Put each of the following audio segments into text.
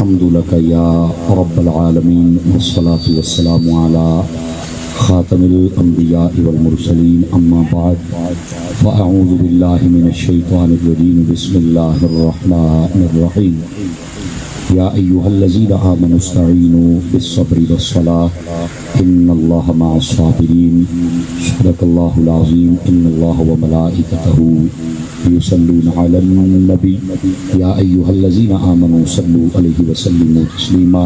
الحمد لك يا رب العالمين والصلاة والسلام على خاتم الأنبياء والمرسلين أما بعد فأعوذ بالله من الشيطان الرجيم بسم الله الرحمن الرحيم يا أيها الذين آمنوا استعينوا بالصبر والصلاة إن الله مع الصابرين صدق الله العظيم إن الله وملائكته يصلون على النبي يا أيها الذين آمنوا صلوا عليه وسلموا تسليما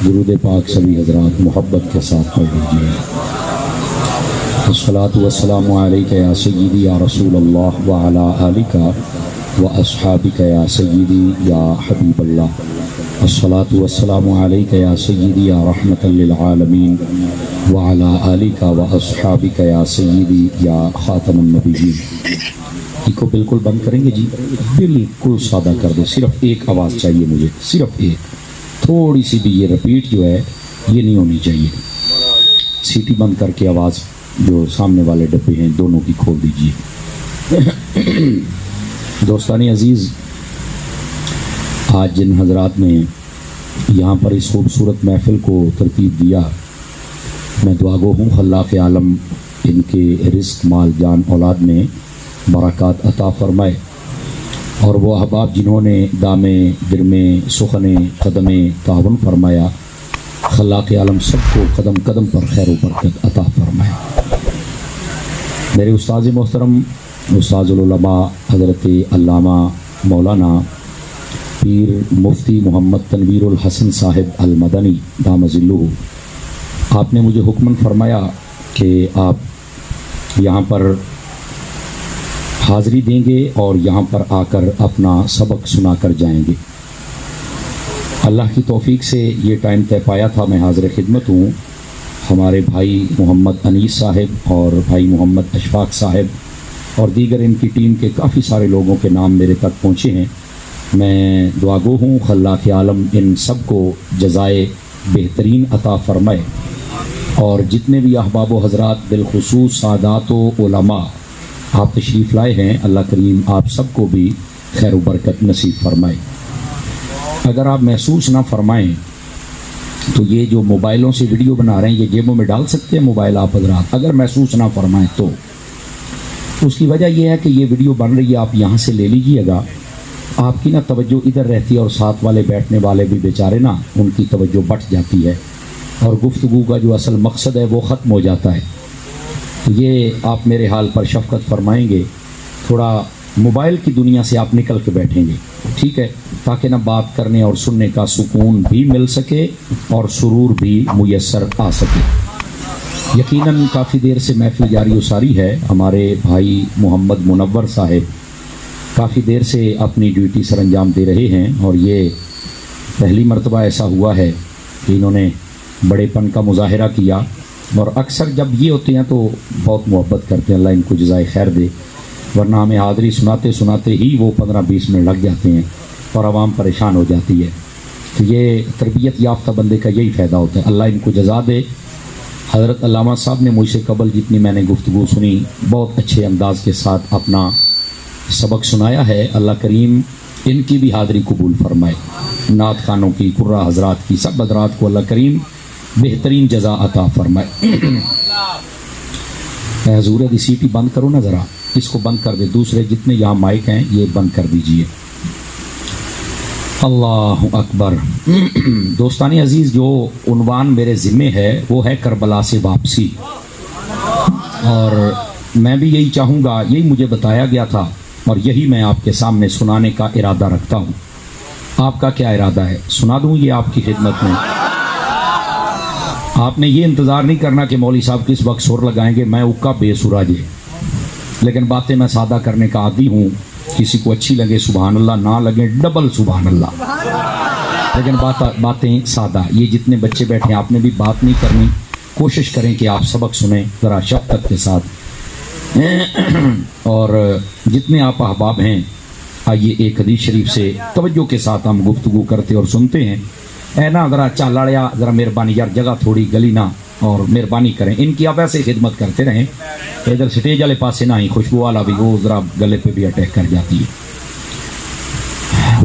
درود پاک سبھی حضرات محبت کے ساتھ پڑھ لیجیے الصلاة والسلام علیک یا سیدی یا رسول اللہ وعلی آلک واصحابک یا سیدی یا حبیب اللہ الصلاة والسلام علیک یا سیدی یا رحمت للعالمین وعلی آلک واصحابک یا سیدی یا خاتم النبیین. کو بالکل بند کریں گے جی، بالکل سادہ کر دیں، صرف ایک آواز چاہیے مجھے، صرف ایک، تھوڑی سی بھی یہ رپیٹ جو ہے یہ نہیں ہونی چاہیے. سیٹی بند کر کے آواز جو سامنے والے ڈبے ہیں دونوں کی کھول دیجیے. دوستانی عزیز، آج جن حضرات نے یہاں پر اس خوبصورت محفل کو ترتیب دیا، میں دعا گو ہوں خلاق عالم ان کے رزق مال جان اولاد میں برکات عطا فرمائے، اور وہ احباب جنہوں نے دامے درمے سخنے قدم تعاون فرمایا، خلاق عالم سب کو قدم قدم پر خیر و برکت عطا فرمائے. میرے استاذ محترم استاذ العلماء حضرت علامہ مولانا پیر مفتی محمد تنویر الحسن صاحب المدنی دام ظلہ، آپ نے مجھے حکم فرمایا کہ آپ یہاں پر حاضری دیں گے اور یہاں پر آ کر اپنا سبق سنا کر جائیں گے. اللہ کی توفیق سے یہ ٹائم طے پایا تھا، میں حاضر خدمت ہوں. ہمارے بھائی محمد انیس صاحب اور بھائی محمد اشفاق صاحب اور دیگر ان کی ٹیم کے کافی سارے لوگوں کے نام میرے تک پہنچے ہیں. میں دعا گو ہوں خلاق عالم ان سب کو جزائے بہترین عطا فرمائے، اور جتنے بھی احباب و حضرات بالخصوص سادات و علماء آپ تشریف لائے ہیں، اللہ کریم آپ سب کو بھی خیر و برکت نصیب فرمائے. اگر آپ محسوس نہ فرمائیں تو یہ جو موبائلوں سے ویڈیو بنا رہے ہیں یہ جیبوں میں ڈال سکتے ہیں موبائل آپ حضرات. اگر محسوس نہ فرمائیں تو اس کی وجہ یہ ہے کہ یہ ویڈیو بن رہی ہے، آپ یہاں سے لے لیجیے گا، آپ کی نا توجہ ادھر رہتی ہے اور ساتھ والے بیٹھنے والے بھی بیچارے نا ان کی توجہ بٹ جاتی ہے اور گفتگو کا جو اصل مقصد ہے وہ ختم ہو جاتا ہے. تو یہ آپ میرے حال پر شفقت فرمائیں گے، تھوڑا موبائل کی دنیا سے آپ نکل کے بیٹھیں گے، ٹھیک ہے، تاکہ نہ بات کرنے اور سننے کا سکون بھی مل سکے اور سرور بھی میسر آ سکے. یقیناً کافی دیر سے محفل جاری و ساری ہے. ہمارے بھائی محمد منور صاحب کافی دیر سے اپنی ڈیوٹی سر انجام دے رہے ہیں، اور یہ پہلی مرتبہ ایسا ہوا ہے کہ انہوں نے بڑے پن کا مظاہرہ کیا، اور اکثر جب یہ ہوتے ہیں تو بہت محبت کرتے ہیں، اللہ ان کو جزائے خیر دے، ورنہ ہمیں حاضری سناتے سناتے ہی وہ 15-20 منٹ لگ جاتے ہیں اور عوام پریشان ہو جاتی ہے. تو یہ تربیت یافتہ بندے کا یہی فائدہ ہوتا ہے، اللہ ان کو جزا دے. حضرت علامہ صاحب نے مجھ سے قبل جتنی میں نے گفتگو سنی بہت اچھے انداز کے ساتھ اپنا سبق سنایا ہے. اللہ کریم ان کی بھی حاضری قبول فرمائے، نعت خانوں کی، قرہ حضرات کی، سب حضرات کو اللہ کریم بہترین جزا عطا فرمائے. حضور دی سیٹی بند کرو نا ذرا، اس کو بند کر دے، دوسرے جتنے یہاں مائک ہیں یہ بند کر دیجئے. اللہ اکبر. دوستانی عزیز، جو عنوان میرے ذمے ہے وہ ہے کربلا سے واپسی، اور میں بھی یہی چاہوں گا، یہی مجھے بتایا گیا تھا اور یہی میں آپ کے سامنے سنانے کا ارادہ رکھتا ہوں. آپ کا کیا ارادہ ہے؟ سنا دوں یہ آپ کی خدمت میں. آپ نے یہ انتظار نہیں کرنا کہ مولوی صاحب کس وقت سر لگائیں گے، میں اکا بے سرا جے، لیکن باتیں میں سادہ کرنے کا عادی ہوں. کسی کو اچھی لگے سبحان اللہ، نہ لگے ڈبل سبحان اللہ، لیکن باتیں سادہ. یہ جتنے بچے بیٹھے ہیں آپ نے بھی بات نہیں کرنی، کوشش کریں کہ آپ سبق سنیں ذرا شفقت کے ساتھ. اور جتنے آپ احباب ہیں آئیے ایک حدیث شریف سے توجہ کے ساتھ ہم گفتگو کرتے اور سنتے ہیں. اے نا ذرا چالڑیا، ذرا مہربانی یار، جگہ تھوڑی گلی نا، اور مہربانی کریں ان کی، آپ ایسے خدمت کرتے رہیں. ادھر سٹیج والے پاسے نہ ہی، خوشبو والا بھی وہ ذرا گلے پہ بھی اٹیک کر جاتی ہے.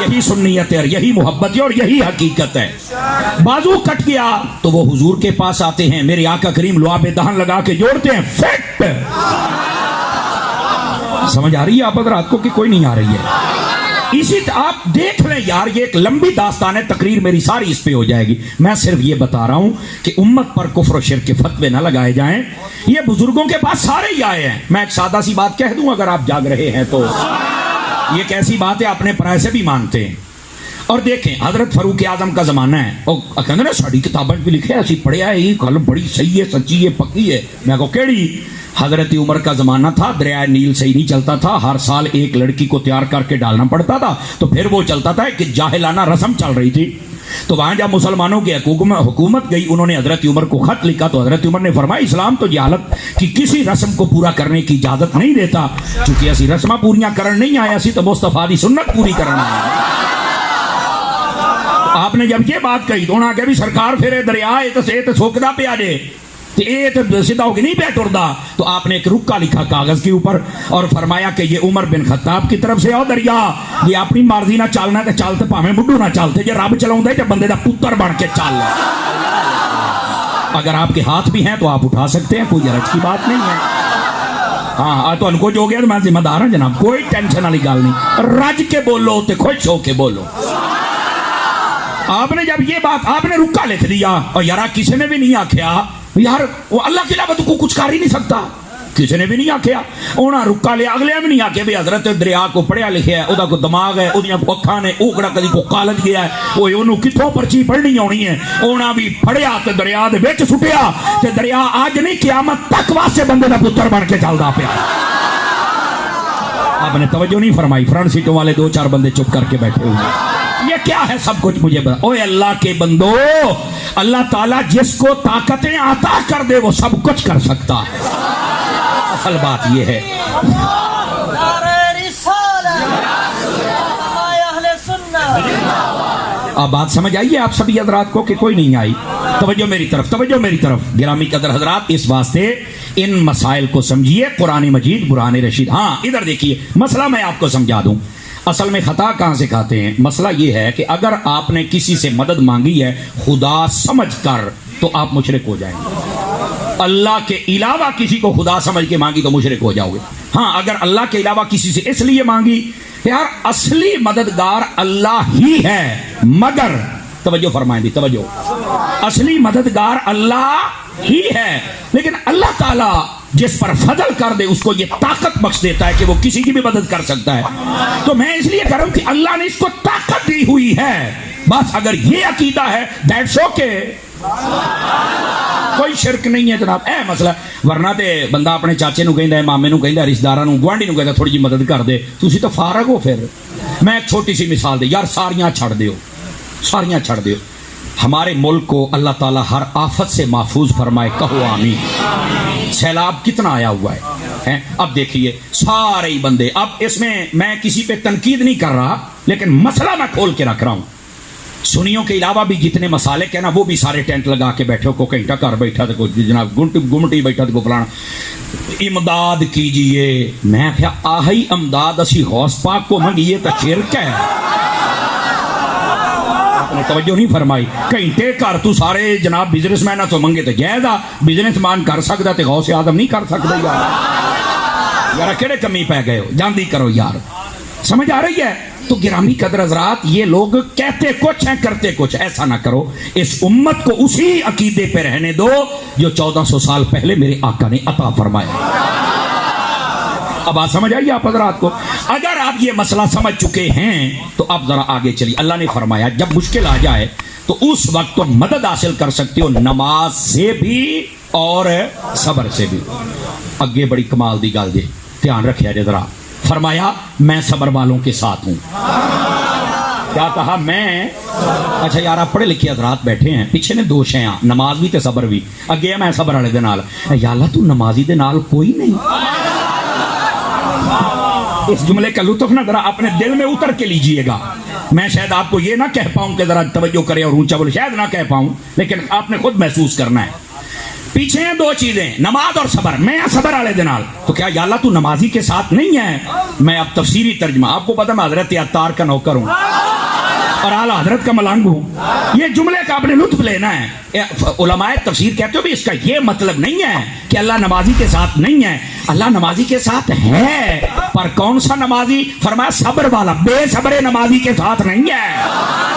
یہی سنیت ہے اور یہی محبت ہے اور یہی حقیقت ہے. بازو کٹ گیا تو وہ حضور کے پاس آتے ہیں, میرے آقا کریم لعاب دہن لگا کے جوڑتے ہیں, فٹ. سمجھ آ رہی ہے آپ حضرات کو کہ کوئی نہیں آ رہی ہے؟ اسی آپ دیکھ لیں یار, یہ ایک لمبی داستان ہے, تقریر میری ساری اس پہ ہو جائے گی. میں صرف یہ بتا رہا ہوں کہ امت پر کفر و شرک کے فتوے نہ لگائے جائیں. یہ بزرگوں کے پاس سارے ہی آئے ہیں. میں ایک سادہ سی بات کہہ دوں اگر آپ جاگ رہے ہیں تو, یہ ایک ایسی بات ہے اپنے پرائے سے بھی مانتے ہیں. اور دیکھیں حضرت فاروق اعظم کا زمانہ ہے, اور کہتے ہیں ساری کتابیں بھی لکھے ایسی پڑھیا ہے, یہ گل بڑی صحیح ہے, سچی ہے, پکی ہے. میں کہو کیڑی؟ حضرت عمر کا زمانہ تھا, دریائے نیل صحیح نہیں چلتا تھا, ہر سال ایک لڑکی کو تیار کر کے ڈالنا پڑتا تھا, تو پھر وہ چلتا تھا کہ جاہلانہ رسم چل رہی تھی. تو وہاں جب مسلمانوں کی حکومت گئی, انہوں نے حضرت عمر کو خط لکھا, تو حضرت عمر نے فرمایا اسلام تو جہالت کی کسی رسم کو پورا کرنے کی اجازت نہیں دیتا, چونکہ اسی رسماں پوریاں کرن نہیں آئے, اسی تو مصطفیٰ دی سنت پوری کرنا ہے. آپ نے جب یہ بات کہی تو انہوں نے کہا بھی سرکار پھر دریا تو سوکدا پیا جے, تو یہ تو سیدھا ہو کے نہیں پہ ٹردا. تو آپ نے ایک رکا لکھا کاغذ کے اوپر اور فرمایا کہ یہ عمر بن خطاب کی طرف سے, او دریا یہ اپنی مرضی نہ چلنا ہے تو چلتے پاویں بڈھو نہ چلتے, جے رب چلاؤں دے بندے دا پتر بن کے چل. اگر آپ کے ہاتھ بھی ہیں تو آپ اٹھا سکتے ہیں, کوئی حرج کی بات نہیں ہے. ہاں تو ان کو جو گیا تو میں ذمہ دار ہوں جناب, کوئی ٹینشن والی گل نہیں. رج کے بولو تے خوش ہو کے بولو. آپ نے جب یہ بات, آپ نے رکا لکھ دیا, اور یار کسی نے بھی نہیں آکھیا یار وہ اللہ کے علاوہ تو کوئی کچھ کر ہی نہیں سکتا, کسی نے بھی نہیں آکھیا. انہاں رکا لیا, اگلے بھی نہیں آکھیا بھی حضرت دریا کو پڑھیا لکھیا ہے, وہ کوئی دماغ ہے, وہ اکھاں نے, وہ کڑا کدی کو کالج گیا ہے, وہ انہوں کتوں پرچی پڑھنی آنی ہے. انہاں بھی پڑھیا تے دریا دے وچ سٹیا, تے دریا اج نہیں قیامت تک واسطے بندے دا پتر بن کے چلدا پیا. آپ نے توجہ نہیں فرمائی, فرنٹ سیٹوں والے دو چار بندے چپ کر کے بیٹھے ہوئے. یہ کیا ہے سب کچھ مجھے بتا. اوے اللہ کے بندو, اللہ تعالیٰ جس کو طاقتیں عطا کر دے وہ سب کچھ کر سکتا ہے. اصل بات یہ ہے. اب بات سمجھ آئیے آپ سبھی حضرات کو کہ کوئی نہیں آئی؟ توجہ میری طرف, توجہ میری طرف. گرامی قدر حضرات, اس واسطے ان مسائل کو سمجھیے. قرآن مجید برہان رشید. ہاں ادھر دیکھیے, مسئلہ میں آپ کو سمجھا دوں. اصل میں خطا کہاں سے کھاتے ہیں؟ مسئلہ یہ ہے کہ اگر آپ نے کسی سے مدد مانگی ہے خدا سمجھ کر تو آپ مشرک ہو جائیں گے. اللہ کے علاوہ کسی کو خدا سمجھ کے مانگی تو مشرک ہو جاؤ گے. ہاں اگر اللہ کے علاوہ کسی سے اس لیے مانگی, یار اصلی مددگار اللہ ہی ہے, مگر توجہ فرمائیں دی, توجہ, اصلی مددگار اللہ ہی ہے, لیکن اللہ تعالیٰ جس پر فضل کر دے اس کو یہ طاقت بخش دیتا ہے کہ وہ کسی کی بھی مدد کر سکتا ہے. تو میں اس لیے کہہ رہا ہوں کہ اللہ نے اس کو طاقت دی ہوئی ہے. بس اگر یہ عقیدہ ہے دیٹس اوکے, کوئی شرک نہیں ہے جناب. اے مسئلہ, ورنہ تے بندہ اپنے چاچے نو کہندا ہے, مامے نو کہندا ہے, رشتہ داراں نو, گوانڈی نو کہندا تھوڑی جی مدد کر دے, تسی تو فارغ ہو. پھر میں ایک چھوٹی سی مثال دے, یار ساریاں چھڑ دیو, ساریاں چھڑ دیو. ہمارے ملک کو اللہ تعالیٰ ہر آفت سے محفوظ فرمائے, کہو آمین. سیلاب کتنا آیا ہوا ہے. اب دیکھیے سارے ہی بندے, اب اس میں کسی پہ تنقید نہیں کر رہا, لیکن مسئلہ میں کھول کے رکھ رہا ہوں. سنیوں کے علاوہ بھی جتنے مسالے کہنا وہ بھی سارے ٹینٹ لگا کے بیٹھے ہو, کوئی گھنٹہ کر بیٹھا تو کوئی جناب گمٹی بیٹھا تو کوئی فلانا. امداد کیجئے. میں کہا آہی امداد اسی غوث پاک کو منگیے تو شرک ہے. توجہ نہیں فرمائی. گھنٹے کر تو سارے جناب بزنس مین تو منگے تو جائز آ, بزنس مان کر سکتا تو غوث آدم نہیں کر سکتا. یار کہڑے کمی پہ گئے ہو, جاندی کرو یار. سمجھ آ رہی ہے؟ تو گرامی قدر حضرات, یہ لوگ کہتے کچھ ہیں کرتے کچھ. ایسا نہ کرو, اس امت کو اسی عقیدے پہ رہنے دو جو 1400 سال پہلے میرے آقا نے عطا فرمایا. اب بات سمجھ آئیے آپ حضرات کو؟ اگر آپ یہ مسئلہ سمجھ چکے ہیں تو اب ذرا آگے چلیے. اللہ نے فرمایا جب مشکل آ جائے تو اس وقت تو مدد حاصل کر سکتے ہو نماز سے بھی اور صبر سے بھی. اگے بڑی کمال دی گل جی, دھیان رکھیا جی ذرا. فرمایا میں صبر والوں کے ساتھ ہوں. کیا کہا؟ میں. اچھا یار آپ پڑھے لکھے حضرات بیٹھے ہیں, پیچھے نے دو شیاں, نماز بھی تے صبر بھی. اگے میں صبر والے دے نال. یا اللہ تو نمازی دے نال کوئی نہیں. اس جملے کا لطف نہ ذرا اپنے دل میں اتر کے لیجئے گا. میں شاید آپ کو یہ نہ کہہ پاؤں کہ ذرا توجہ کرے اور اونچا بولے, شاید نہ کہہ پاؤں, لیکن آپ نے خود محسوس کرنا ہے. پیچھے ہیں دو چیزیں، نماز اور صبر. میں صبر والے دے نال تو کیا یا اللہ تو نمازی کے ساتھ نہیں ہے؟ میں اب تفسیری ترجمہ، آپ کو پتہ میں حضرت عطار کا نوکر ہوں اور اعلیٰ حضرت کا ملنگ ہوں. یہ جملے کا اپنے لطف لینا ہے. علماء تفسیر کہتے ہو بھی اس کا یہ مطلب نہیں ہے کہ اللہ نمازی کے ساتھ نہیں ہے. اللہ نمازی کے ساتھ ہے، پر کون سا نمازی؟ فرمایا صبر والا. بے صبر نمازی کے ساتھ نہیں ہے.